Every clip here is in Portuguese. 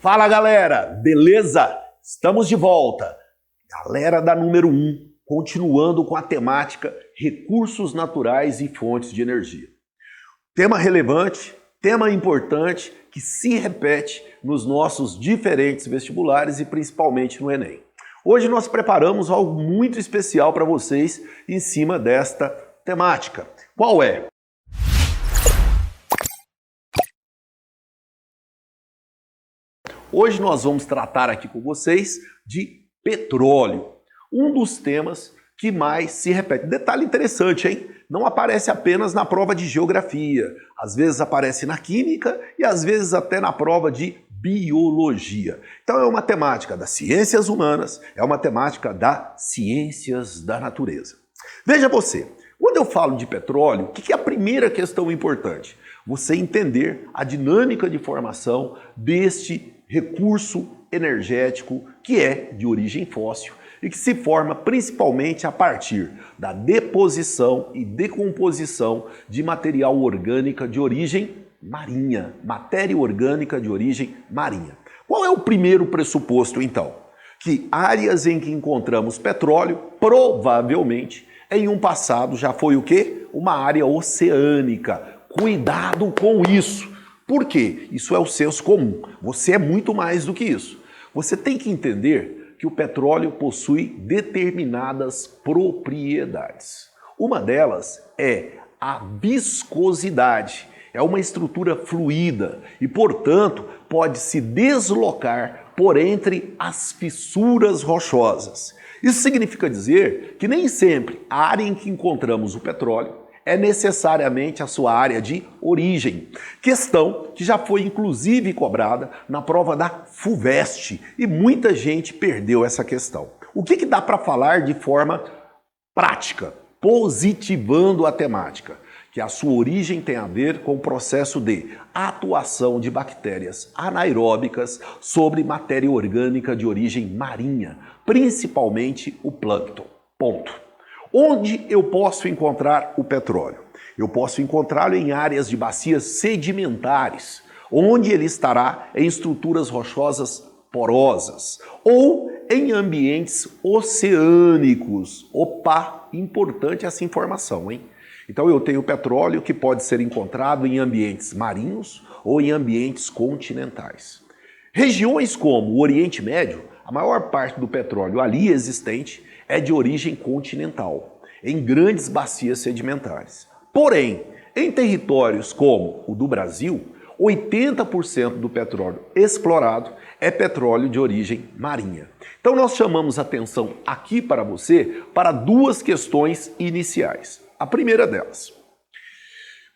Fala galera, beleza? Estamos de volta. Galera da número 1, continuando com a temática recursos naturais e fontes de energia. Tema relevante, tema importante que se repete nos nossos diferentes vestibulares e principalmente no Enem. Hoje nós preparamos algo muito especial para vocês em cima desta temática. Qual é? Hoje nós vamos tratar aqui com vocês de petróleo, um dos temas que mais se repete. Detalhe interessante, hein? Não aparece apenas na prova de geografia, às vezes aparece na química e às vezes até na prova de biologia. Então é uma temática das ciências humanas, é uma temática das ciências da natureza. Veja você, quando eu falo de petróleo, o que é a primeira questão importante? Você entender a dinâmica de formação deste recurso energético que é de origem fóssil e que se forma principalmente a partir da deposição e decomposição de material orgânico de origem marinha, matéria orgânica de origem marinha. Qual é o primeiro pressuposto então? Que áreas em que encontramos petróleo provavelmente em um passado já foi o quê? Uma área oceânica. Cuidado com isso. Por quê? Isso é o senso comum. Você é muito mais do que isso. Você tem que entender que o petróleo possui determinadas propriedades. Uma delas é a viscosidade. É uma estrutura fluida e, portanto, pode se deslocar por entre as fissuras rochosas. Isso significa dizer que nem sempre a área em que encontramos o petróleo é necessariamente a sua área de origem. Questão que já foi inclusive cobrada na prova da FUVEST e muita gente perdeu essa questão. O que dá para falar de forma prática, positivando a temática? Que a sua origem tem a ver com o processo de atuação de bactérias anaeróbicas sobre matéria orgânica de origem marinha, principalmente o plâncton. Ponto. Onde eu posso encontrar o petróleo? Eu posso encontrá-lo em áreas de bacias sedimentares, onde ele estará em estruturas rochosas porosas, ou em ambientes oceânicos. Opa, importante essa informação, hein? Então eu tenho petróleo que pode ser encontrado em ambientes marinhos ou em ambientes continentais. Regiões como o Oriente Médio, a maior parte do petróleo ali existente é de origem continental, em grandes bacias sedimentares. Porém, em territórios como o do Brasil, 80% do petróleo explorado é petróleo de origem marinha. Então nós chamamos atenção aqui para você para duas questões iniciais. A primeira delas,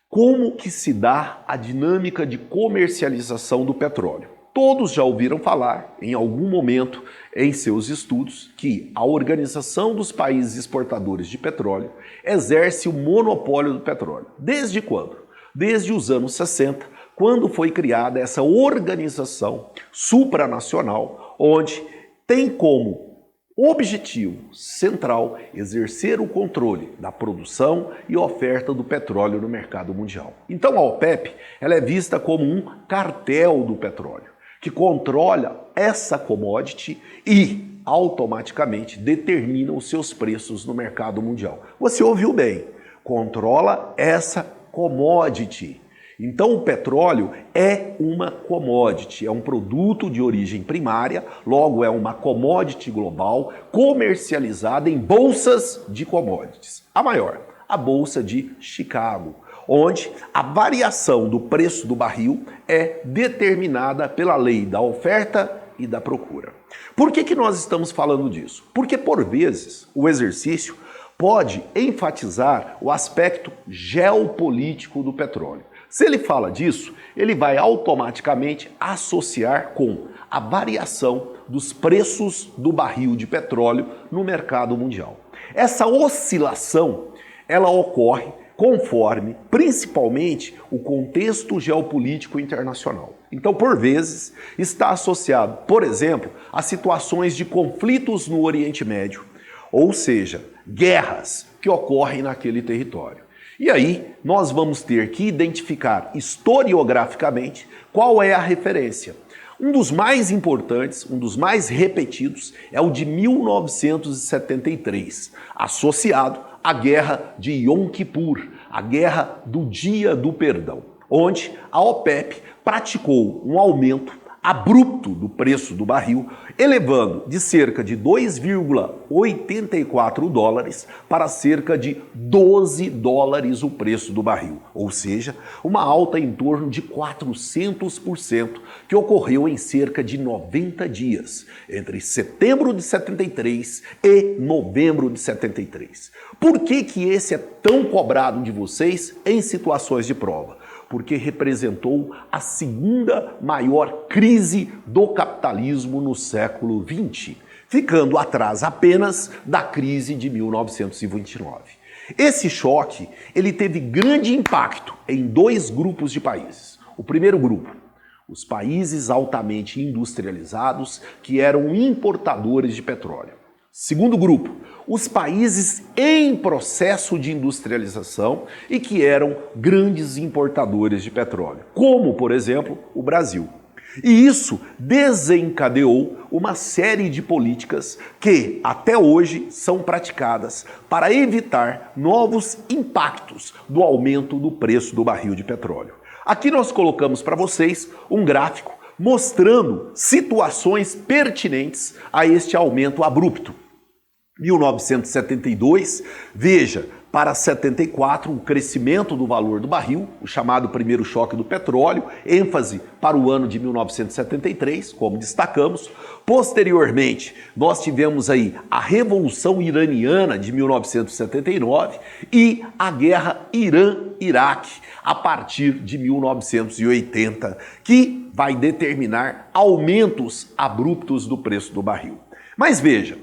como que se dá a dinâmica de comercialização do petróleo? Todos já ouviram falar, em algum momento em seus estudos, que a Organização dos Países Exportadores de Petróleo exerce o monopólio do petróleo. Desde quando? Desde os anos 60, quando foi criada essa organização supranacional, onde tem como objetivo central exercer o controle da produção e oferta do petróleo no mercado mundial. Então a OPEP ela é vista como um cartel do petróleo, que controla essa commodity e automaticamente determina os seus preços no mercado mundial. Você ouviu bem, controla essa commodity. Então o petróleo é uma commodity, é um produto de origem primária, logo é uma commodity global comercializada em bolsas de commodities. A maior, a Bolsa de Chicago, onde a variação do preço do barril é determinada pela lei da oferta e da procura. Por que nós estamos falando disso? Porque, por vezes, o exercício pode enfatizar o aspecto geopolítico do petróleo. Se ele fala disso, ele vai automaticamente associar com a variação dos preços do barril de petróleo no mercado mundial. Essa oscilação, ela ocorre conforme, principalmente, o contexto geopolítico internacional. Então, por vezes, está associado, por exemplo, a situações de conflitos no Oriente Médio, ou seja, guerras que ocorrem naquele território. E aí, nós vamos ter que identificar historiograficamente qual é a referência. Um dos mais importantes, um dos mais repetidos, é o de 1973, associado à Guerra de Yom Kippur, a Guerra do Dia do Perdão, onde a OPEP praticou um aumento abrupto do preço do barril, elevando de cerca de 2,84 dólares para cerca de 12 dólares o preço do barril, ou seja, uma alta em torno de 400%, que ocorreu em cerca de 90 dias, entre setembro de 73 e novembro de 73. Por que esse é tão cobrado de vocês em situações de prova? Porque representou a segunda maior crise do capitalismo no século XX, ficando atrás apenas da crise de 1929. Esse choque ele teve grande impacto em dois grupos de países. O primeiro grupo, os países altamente industrializados que eram importadores de petróleo. Segundo grupo, os países em processo de industrialização e que eram grandes importadores de petróleo, como, por exemplo, o Brasil. E isso desencadeou uma série de políticas que, até hoje, são praticadas para evitar novos impactos do aumento do preço do barril de petróleo. Aqui nós colocamos para vocês um gráfico mostrando situações pertinentes a este aumento abrupto. 1972, veja, para 74, o crescimento do valor do barril, o chamado primeiro choque do petróleo, ênfase para o ano de 1973, como destacamos. Posteriormente, nós tivemos aí a Revolução Iraniana de 1979 e a Guerra Irã-Iraque, a partir de 1980, que vai determinar aumentos abruptos do preço do barril. Mas veja,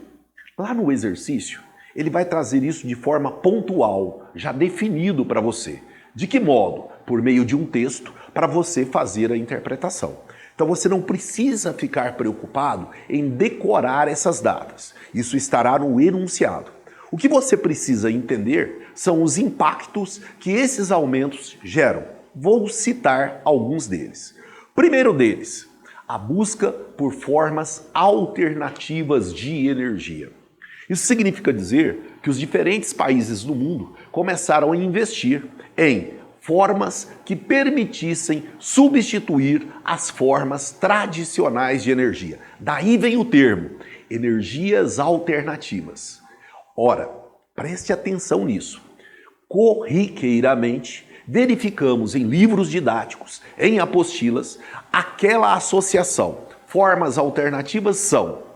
lá no exercício, ele vai trazer isso de forma pontual, já definido para você. De que modo? Por meio de um texto para você fazer a interpretação. Então você não precisa ficar preocupado em decorar essas datas. Isso estará no enunciado. O que você precisa entender são os impactos que esses aumentos geram. Vou citar alguns deles. Primeiro deles, a busca por formas alternativas de energia. Isso significa dizer que os diferentes países do mundo começaram a investir em formas que permitissem substituir as formas tradicionais de energia. Daí vem o termo, energias alternativas. Ora, preste atenção nisso. Corriqueiramente, verificamos em livros didáticos, em apostilas, aquela associação. Formas alternativas são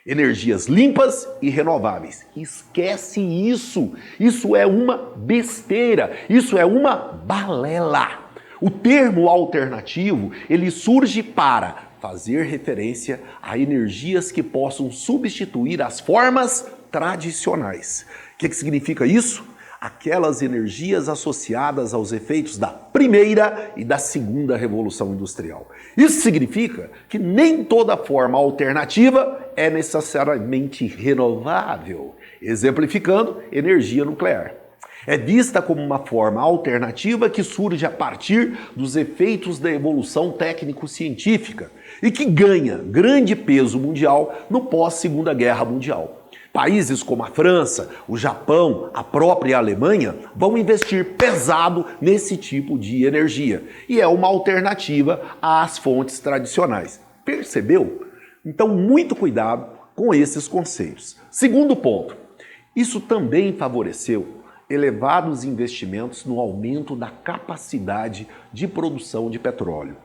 energias limpas e renováveis. Esquece isso. Isso é uma besteira. Isso é uma balela. O termo alternativo, ele surge para fazer referência a energias que possam substituir as formas tradicionais. O que significa isso? Aquelas energias associadas aos efeitos da primeira e da segunda revolução industrial. Isso significa que nem toda forma alternativa é necessariamente renovável. Exemplificando, energia nuclear. É vista como uma forma alternativa que surge a partir dos efeitos da evolução técnico-científica e que ganha grande peso mundial no pós-Segunda Guerra Mundial. Países como a França, o Japão, a própria Alemanha vão investir pesado nesse tipo de energia e é uma alternativa às fontes tradicionais. Percebeu? Então, muito cuidado com esses conceitos. Segundo ponto, isso também favoreceu elevados investimentos no aumento da capacidade de produção de petróleo.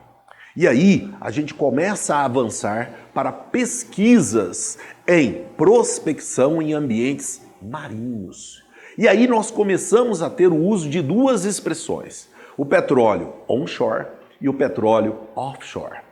E aí, a gente começa a avançar para pesquisas em prospecção em ambientes marinhos. E aí nós começamos a ter o uso de duas expressões, o petróleo onshore e o petróleo offshore.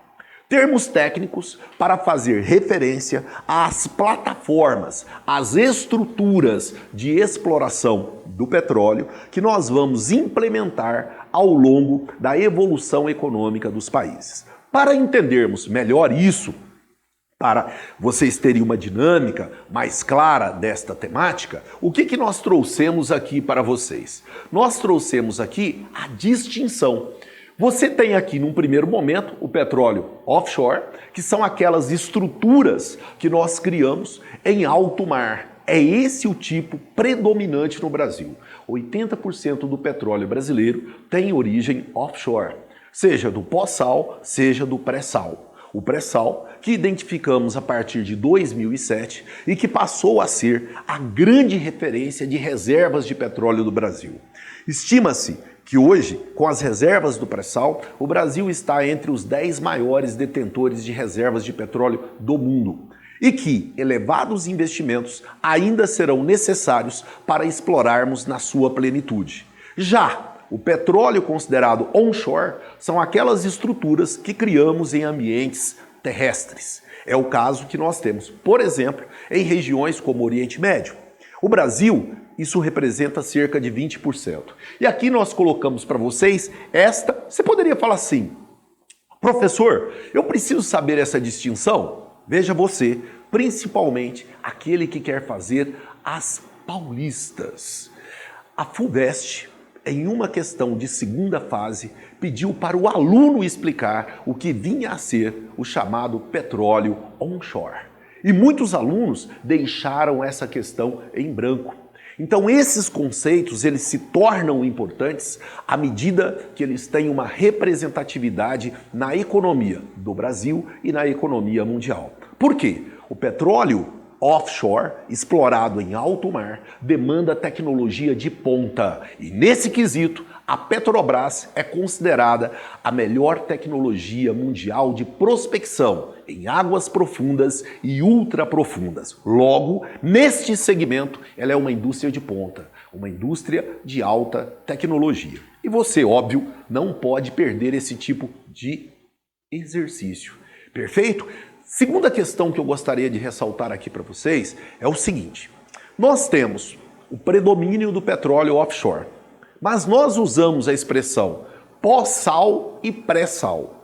Termos técnicos para fazer referência às plataformas, às estruturas de exploração do petróleo que nós vamos implementar ao longo da evolução econômica dos países. Para entendermos melhor isso, para vocês terem uma dinâmica mais clara desta temática, o que nós trouxemos aqui para vocês? Nós trouxemos aqui a distinção. Você tem aqui, num primeiro momento, o petróleo offshore, que são aquelas estruturas que nós criamos em alto mar. É esse o tipo predominante no Brasil. 80% do petróleo brasileiro tem origem offshore, seja do pós-sal, seja do pré-sal. O pré-sal, que identificamos a partir de 2007 e que passou a ser a grande referência de reservas de petróleo do Brasil. Estima-se que hoje, com as reservas do pré-sal, o Brasil está entre os 10 maiores detentores de reservas de petróleo do mundo e que elevados investimentos ainda serão necessários para explorarmos na sua plenitude. Já o petróleo considerado onshore são aquelas estruturas que criamos em ambientes terrestres. É o caso que nós temos, por exemplo, em regiões como o Oriente Médio. O Brasil, isso representa cerca de 20%. E aqui nós colocamos para vocês você poderia falar assim, professor, eu preciso saber essa distinção? Veja você, principalmente aquele que quer fazer as paulistas. A FUVEST, em uma questão de segunda fase, pediu para o aluno explicar o que vinha a ser o chamado petróleo onshore. E muitos alunos deixaram essa questão em branco. Então esses conceitos, eles se tornam importantes à medida que eles têm uma representatividade na economia do Brasil e na economia mundial. Por quê? O petróleo offshore, explorado em alto mar, demanda tecnologia de ponta. E nesse quesito, a Petrobras é considerada a melhor tecnologia mundial de prospecção em águas profundas e ultraprofundas. Logo, neste segmento, ela é uma indústria de ponta, uma indústria de alta tecnologia. E você, óbvio, não pode perder esse tipo de exercício. Perfeito? Segunda questão que eu gostaria de ressaltar aqui para vocês é o seguinte. Nós temos o predomínio do petróleo offshore, mas nós usamos a expressão pós-sal e pré-sal.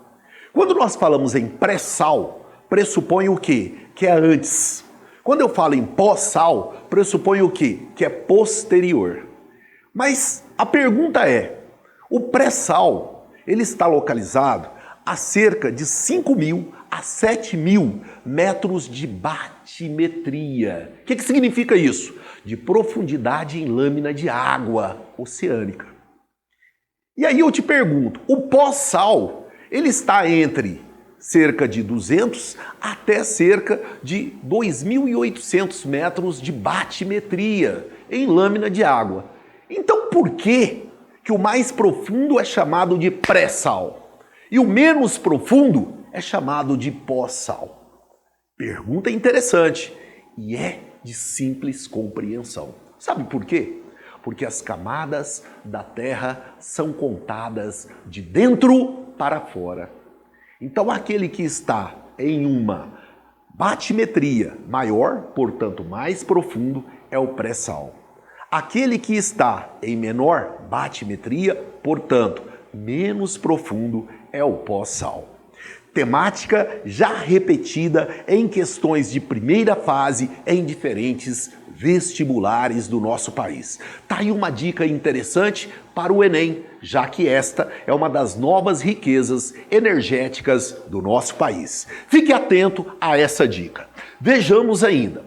Quando nós falamos em pré-sal, pressupõe o quê? Que é antes. Quando eu falo em pós-sal, pressupõe o quê? Que é posterior. Mas a pergunta é, o pré-sal, ele está localizado a cerca de 5.000 a 7.000 metros de batimetria. O que significa isso? De profundidade em lâmina de água oceânica. E aí eu te pergunto, o pós-sal, ele está entre cerca de 200 até cerca de 2.800 metros de batimetria em lâmina de água. Então por que o mais profundo é chamado de pré-sal e o menos profundo é chamado de pós-sal? Pergunta interessante e é de simples compreensão. Sabe por quê? Porque as camadas da Terra são contadas de dentro para fora. Então aquele que está em uma batimetria maior, portanto mais profundo, é o pré-sal. Aquele que está em menor batimetria, portanto menos profundo, é o pós-sal. Temática já repetida em questões de primeira fase em diferentes vestibulares do nosso país. Tá aí uma dica interessante para o Enem, já que esta é uma das novas riquezas energéticas do nosso país. Fique atento a essa dica. Vejamos ainda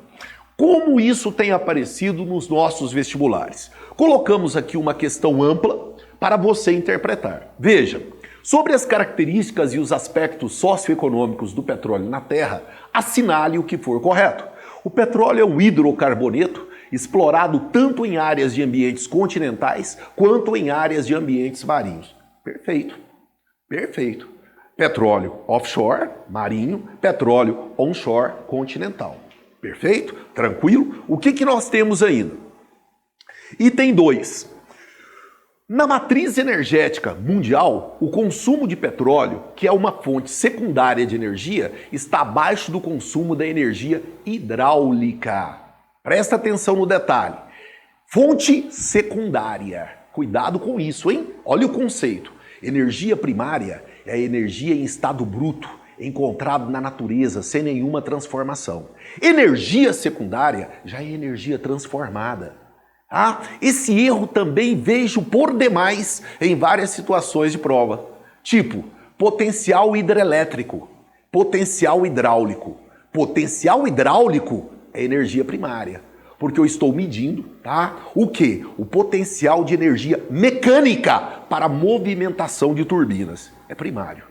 como isso tem aparecido nos nossos vestibulares. Colocamos aqui uma questão ampla para você interpretar. Veja. Sobre as características e os aspectos socioeconômicos do petróleo na Terra, assinale o que for correto. O petróleo é um hidrocarboneto explorado tanto em áreas de ambientes continentais quanto em áreas de ambientes marinhos. Perfeito. Perfeito. Petróleo offshore, marinho, petróleo onshore, continental. Perfeito? Tranquilo? O que nós temos ainda? Item 2. Na matriz energética mundial, o consumo de petróleo, que é uma fonte secundária de energia, está abaixo do consumo da energia hidráulica. Presta atenção no detalhe. Fonte secundária. Cuidado com isso, hein? Olha o conceito. Energia primária é a energia em estado bruto, encontrado na natureza, sem nenhuma transformação. Energia secundária já é energia transformada. Esse erro também vejo por demais em várias situações de prova. Tipo, potencial hidrelétrico, potencial hidráulico. Potencial hidráulico é energia primária, porque eu estou medindo, tá? O quê? O potencial de energia mecânica para movimentação de turbinas. É primário.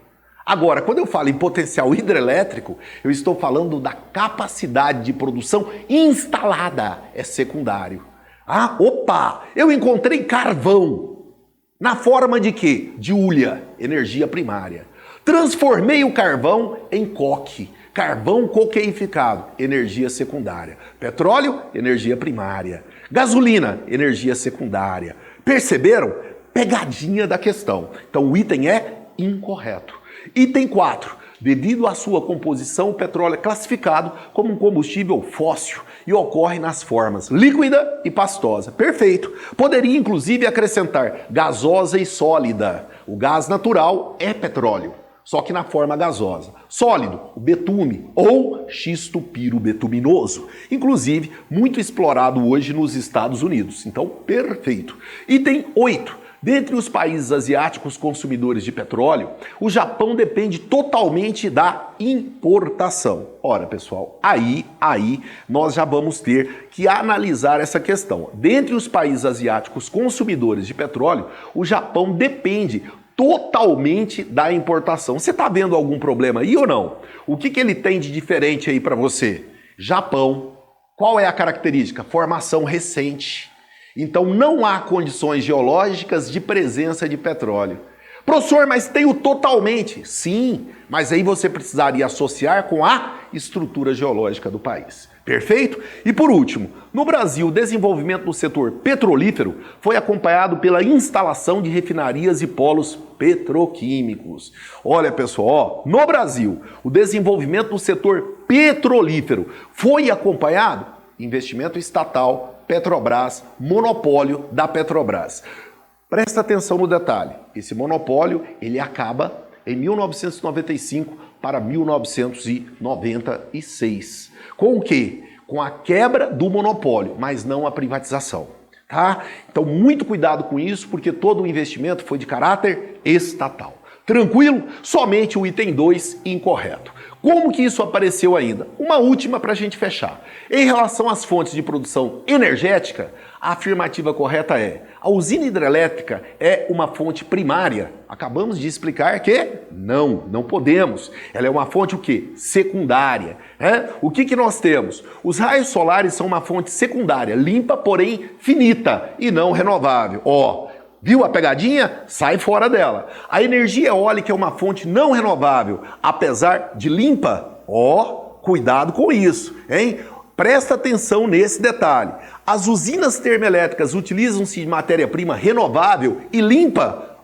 Agora, quando eu falo em potencial hidrelétrico, eu estou falando da capacidade de produção instalada. É secundário. Ah, opa! Eu encontrei carvão. Na forma de quê? De hulha, energia primária. Transformei o carvão em coque. Carvão coqueificado, energia secundária. Petróleo, energia primária. Gasolina, energia secundária. Perceberam? Pegadinha da questão. Então o item é incorreto. Item 4. Devido à sua composição, o petróleo é classificado como um combustível fóssil e ocorre nas formas líquida e pastosa. Perfeito. Poderia inclusive acrescentar gasosa e sólida. O gás natural é petróleo, só que na forma gasosa. Sólido, o betume ou xisto pirobetuminoso, inclusive muito explorado hoje nos Estados Unidos. Então, perfeito. Item 8. Dentre os países asiáticos consumidores de petróleo, o Japão depende totalmente da importação. Ora, pessoal, aí nós já vamos ter que analisar essa questão. Dentre os países asiáticos consumidores de petróleo, o Japão depende totalmente da importação. Você está vendo algum problema aí ou não? O que ele tem de diferente aí para você? Japão. Qual é a característica? Formação recente. Então não há condições geológicas de presença de petróleo. Professor, mas tem o totalmente. Sim, mas aí você precisaria associar com a estrutura geológica do país. Perfeito? E por último, no Brasil, o desenvolvimento do setor petrolífero foi acompanhado pela instalação de refinarias e polos petroquímicos. Olha, pessoal, ó, no Brasil, o desenvolvimento do setor petrolífero foi acompanhado investimento estatal, Petrobras, monopólio da Petrobras. Presta atenção no detalhe. Esse monopólio, ele acaba em 1995 para 1996. Com o quê? Com a quebra do monopólio, mas não a privatização. Tá? Então, muito cuidado com isso, porque todo o investimento foi de caráter estatal. Tranquilo? Somente o item 2 incorreto. Como que isso apareceu ainda? Uma última para a gente fechar. Em relação às fontes de produção energética, a afirmativa correta é: a usina hidrelétrica é uma fonte primária. Acabamos de explicar que não podemos. Ela é uma fonte o quê? Secundária. O que nós temos? Os raios solares são uma fonte secundária, limpa, porém finita e não renovável. Viu a pegadinha? Sai fora dela. A energia eólica é uma fonte não renovável, apesar de limpa. Cuidado com isso, hein? Presta atenção nesse detalhe. As usinas termoelétricas utilizam-se de matéria-prima renovável e limpa.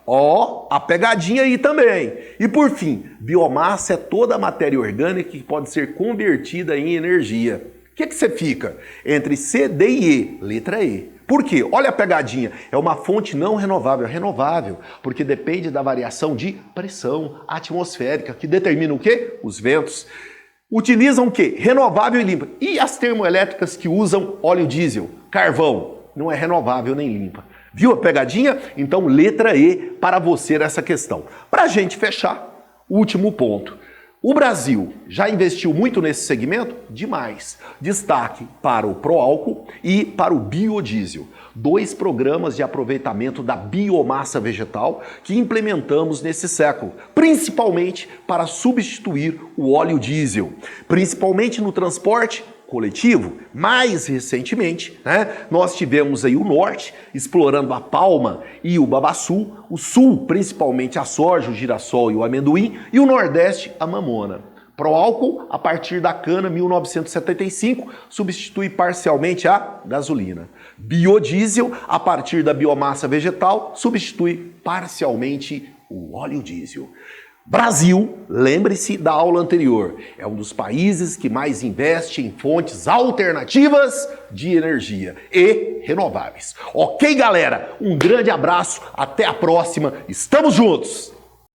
A pegadinha aí também. E por fim, biomassa é toda a matéria orgânica que pode ser convertida em energia. O que você fica? Entre C, D e E. Letra E. Por quê? Olha a pegadinha. É uma fonte não renovável. É renovável, porque depende da variação de pressão atmosférica, que determina o quê? Os ventos. Utilizam o quê? Renovável e limpa. E as termoelétricas que usam óleo diesel, carvão? Não é renovável nem limpa. Viu a pegadinha? Então, letra E para você nessa questão. Para a gente fechar, último ponto. O Brasil já investiu muito nesse segmento? Demais. Destaque para o Proálcool e para o biodiesel. 2 programas de aproveitamento da biomassa vegetal que implementamos nesse século, principalmente para substituir o óleo diesel, principalmente no transporte coletivo. Mais recentemente, nós tivemos aí o norte explorando a palma e o babaçu, o sul principalmente a soja, o girassol e o amendoim, e o nordeste a mamona. Proálcool, a partir da cana 1975, substitui parcialmente a gasolina. Biodiesel, a partir da biomassa vegetal, substitui parcialmente o óleo diesel. Brasil, lembre-se da aula anterior, é um dos países que mais investe em fontes alternativas de energia e renováveis. Ok, galera? Um grande abraço, até a próxima, estamos juntos!